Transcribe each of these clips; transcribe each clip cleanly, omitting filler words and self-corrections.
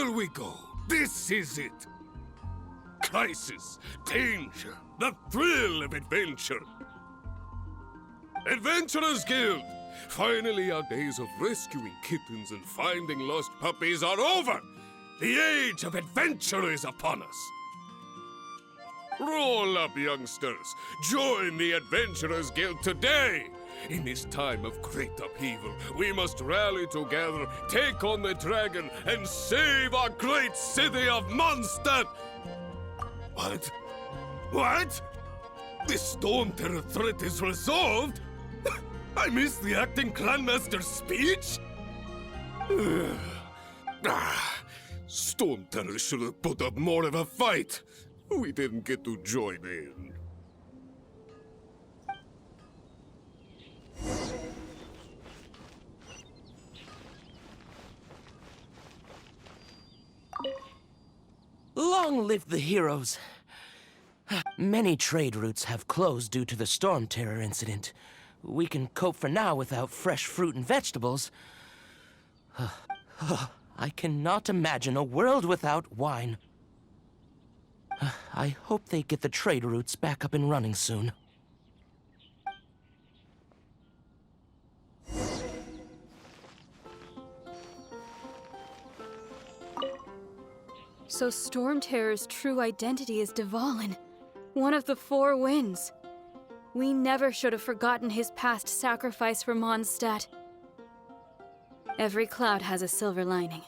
Here we go. This is it. Crisis, danger, the thrill of adventure. Adventurers Guild! Finally, our days of rescuing kittens and finding lost puppies are over! The age of adventure is upon us! Roll up, youngsters! Join the Adventurers Guild today! In this time of great upheaval, we must rally together, take on the dragon, and save our great city of Mondstadt! What? What? The Storm Terror threat is resolved? I missed the acting Clanmaster's speech? Storm Terror should have put up more of a fight. We didn't get to join in. Long live the heroes! Many trade routes have closed due to the Storm Terror incident. We can cope for now without fresh fruit and vegetables. I cannot imagine a world without wine. I hope they get the trade routes back up and running soon. So Storm Terror's true identity is Dvalin, one of the Four Winds. We never should have forgotten his past sacrifice for Mondstadt. Every cloud has a silver lining.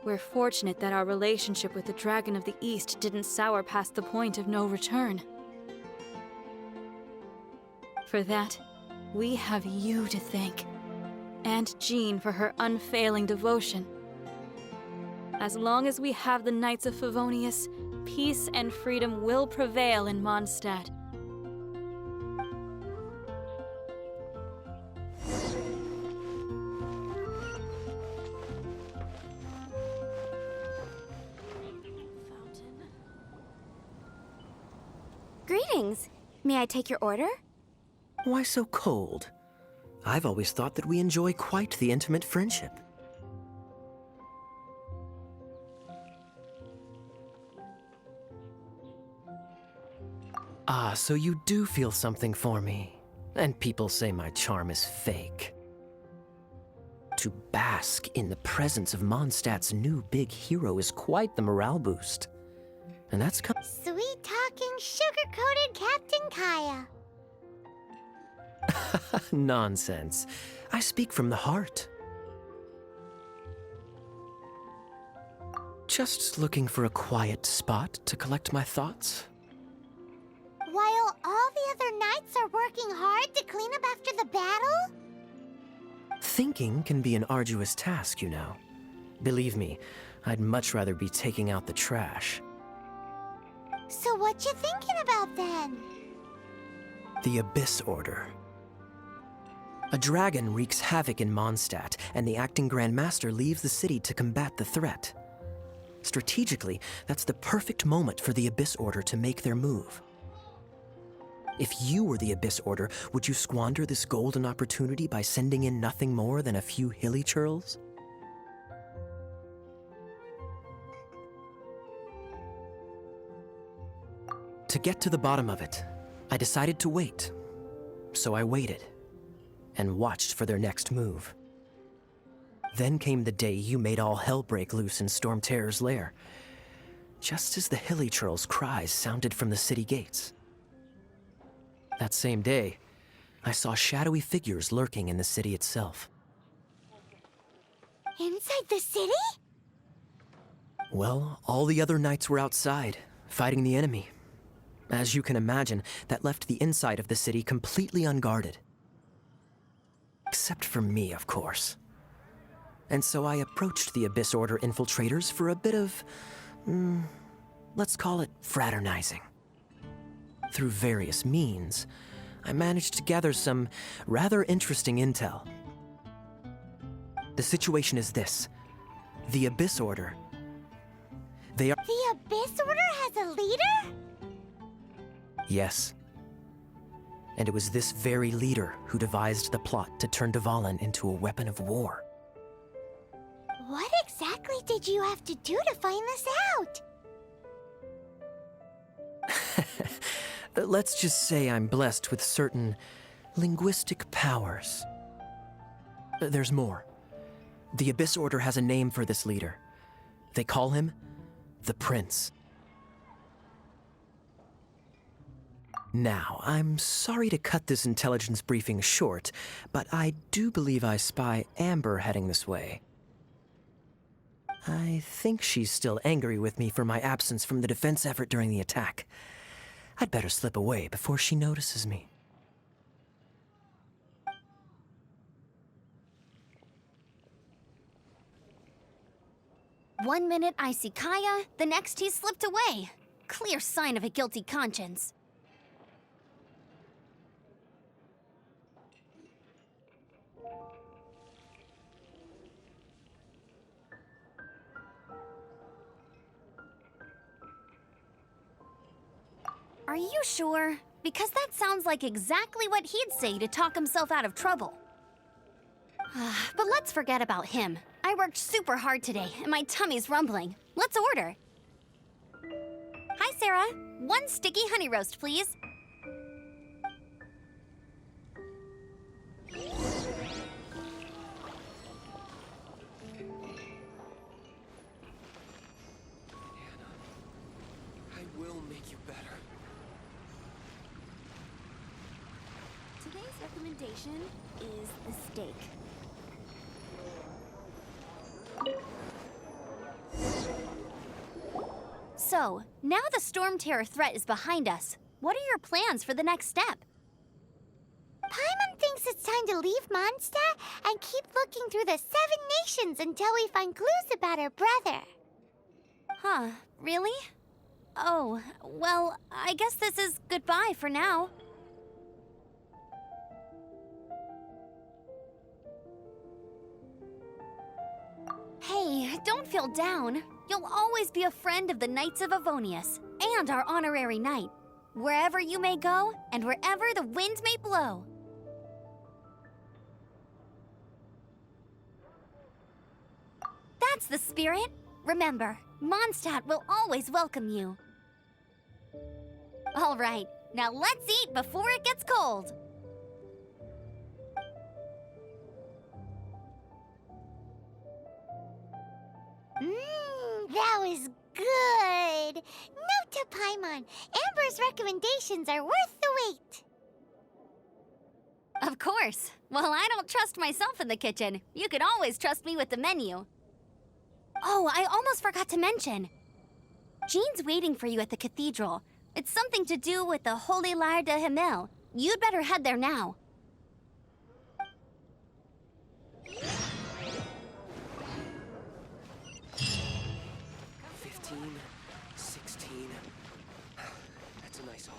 We're fortunate that our relationship with the Dragon of the East didn't sour past the point of no return. For that, we have you to thank, and Jean for her unfailing devotion. As long as we have the Knights of Favonius, peace and freedom will prevail in Mondstadt. Greetings. May I take your order? Why so cold? I've always thought that we enjoy quite the intimate friendship. Ah, so you do feel something for me. And people say my charm is fake. To bask in the presence of Mondstadt's new big hero is quite the morale boost. And that's Sweet-talking, sugar-coated Captain Kaya. nonsense. I speak from the heart. Just looking for a quiet spot to collect my thoughts. While all the other knights are working hard to clean up after the battle? Thinking can be an arduous task, you know. Believe me, I'd much rather be taking out the trash. So what you thinking about then? The Abyss Order. A dragon wreaks havoc in Mondstadt, and the acting Grand Master leaves the city to combat the threat. Strategically, that's the perfect moment for the Abyss Order to make their move. If you were the Abyss Order, would you squander this golden opportunity by sending in nothing more than a few hilly churls? To get to the bottom of it, I decided to wait. So I waited, and watched for their next move. Then came the day you made all hell break loose in Storm Terror's lair, just as the hilly churl's cries sounded from the city gates. That same day, I saw shadowy figures lurking in the city itself. Inside the city? Well, all the other knights were outside, fighting the enemy. As you can imagine, that left the inside of the city completely unguarded. Except for me, of course. And so I approached the Abyss Order infiltrators for a bit of, let's call it fraternizing. Through various means, I managed to gather some rather interesting intel. The situation is this. The Abyss Order. They are— The Abyss Order has a leader? Yes. And it was this very leader who devised the plot to turn Dvalin into a weapon of war. What exactly did you have to do to find this out? Let's just say I'm blessed with certain linguistic powers. There's more. The Abyss Order has a name for this leader. They call him the Prince. Now, I'm sorry to cut this intelligence briefing short, but I do believe I spy Amber heading this way. I think she's still angry with me for my absence from the defense effort during the attack. I'd better slip away before she notices me. One minute I see Kaya, the next he's slipped away. Clear sign of a guilty conscience. Are you sure? Because that sounds like exactly what he'd say to talk himself out of trouble. But let's forget about him. I worked super hard today, and my tummy's rumbling. Let's order. Hi, Sarah. 1 sticky honey roast, please. I will make you better. Today's recommendation is the steak. So, now the Storm Terror threat is behind us. What are your plans for the next step? Paimon thinks it's time to leave Mondstadt and keep looking through the 7 nations until we find clues about her brother. Huh, really? Oh, well, I guess this is goodbye for now. Hey, don't feel down. You'll always be a friend of the Knights of Avonius, and our honorary knight. Wherever you may go, and wherever the wind may blow. That's the spirit. Remember, Mondstadt will always welcome you. All right, now let's eat before it gets cold. That was good. Note to Paimon, Amber's recommendations are worth the wait. Of course. Well, I don't trust myself in the kitchen. You can always trust me with the menu. Oh, I almost forgot to mention. Jean's waiting for you at the cathedral. It's something to do with the Holy Lyre de Himmel. You'd better head there now. 16. That's a nice haul.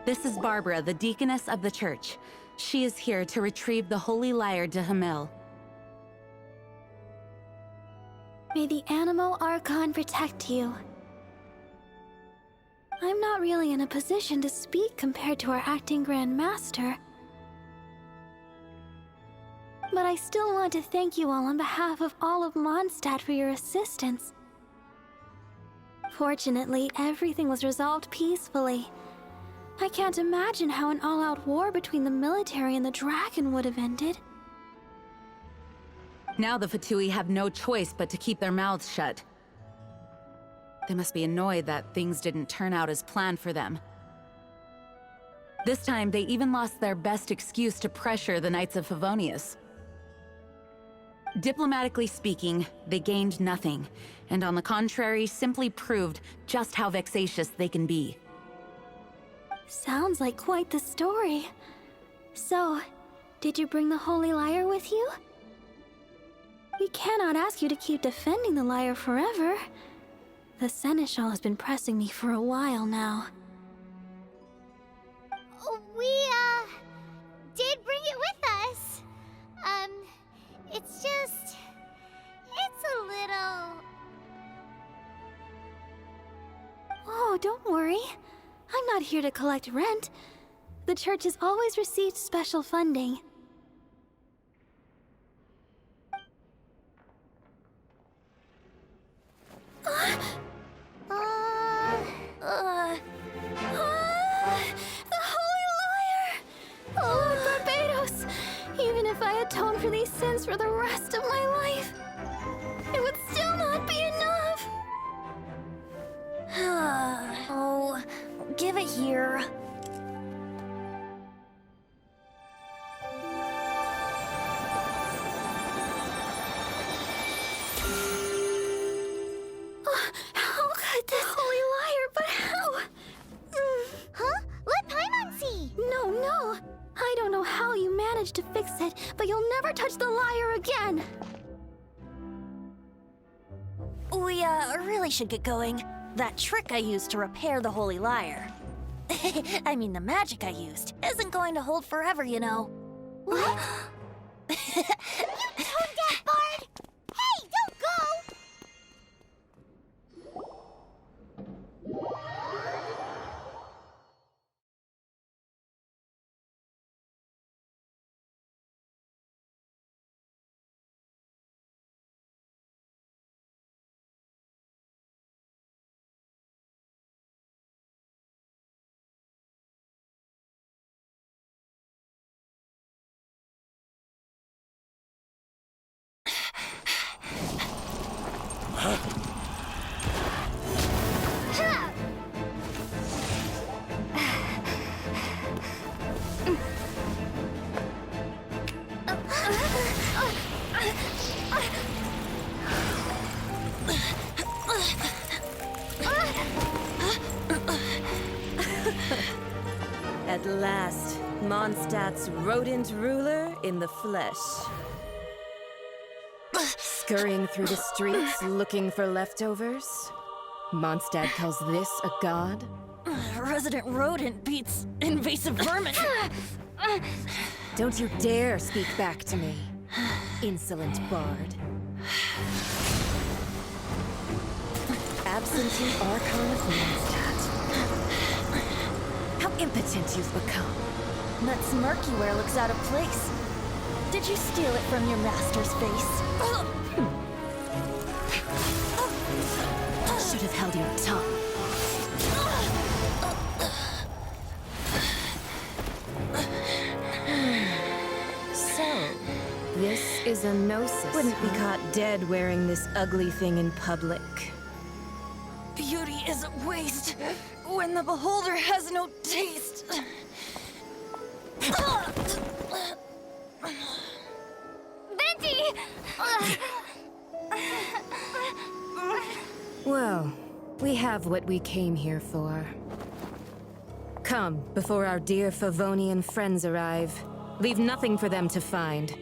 This is Barbara, the deaconess of the church. She is here to retrieve the Holy Lyre de Hamel. May the Animo Archon protect you. I'm not really in a position to speak compared to our acting Grand Master. But I still want to thank you all on behalf of all of Mondstadt for your assistance. Fortunately, everything was resolved peacefully. I can't imagine how an all-out war between the military and the dragon would have ended. Now the Fatui have no choice but to keep their mouths shut. They must be annoyed that things didn't turn out as planned for them. This time, they even lost their best excuse to pressure the Knights of Favonius. Diplomatically speaking, they gained nothing, and on the contrary, simply proved just how vexatious they can be. Sounds like quite the story. So, did you bring the Holy Lyre with you? We cannot ask you to keep defending the lyre forever. The Seneschal has been pressing me for a while now. We, did bring it with us. It's just... it's a little... Oh, don't worry. I'm not here to collect rent. The church has always received special funding. The Holy Lyre! Lord Barbados! Even if I atone for these sins for the rest of my life, it would still not be enough! Oh, give it here. How could this Holy Lyre, but how? Huh? Let Paimon see! No. I don't know how you managed to fix it, but you'll never touch the lyre again! We, really should get going. That trick I used to repair the Holy Lyre. I mean, the magic I used isn't going to hold forever, you know. What? You tone-deaf bard! Hey, don't go! At last, Mondstadt's rodent ruler in the flesh. Scurrying through the streets looking for leftovers? Mondstadt calls this a god? Resident rodent beats invasive vermin. Don't you dare speak back to me, insolent bard. Absentee Archon of Mondstadt. How impotent you've become. That smirky wear looks out of place. Did you steal it from your master's face? Should have held your tongue. So, this is a gnosis. Wouldn't be caught dead wearing this ugly thing in public. Beauty is a waste when the beholder has no taste. Venti! Well, we have what we came here for. Come, before our dear Favonian friends arrive. Leave nothing for them to find.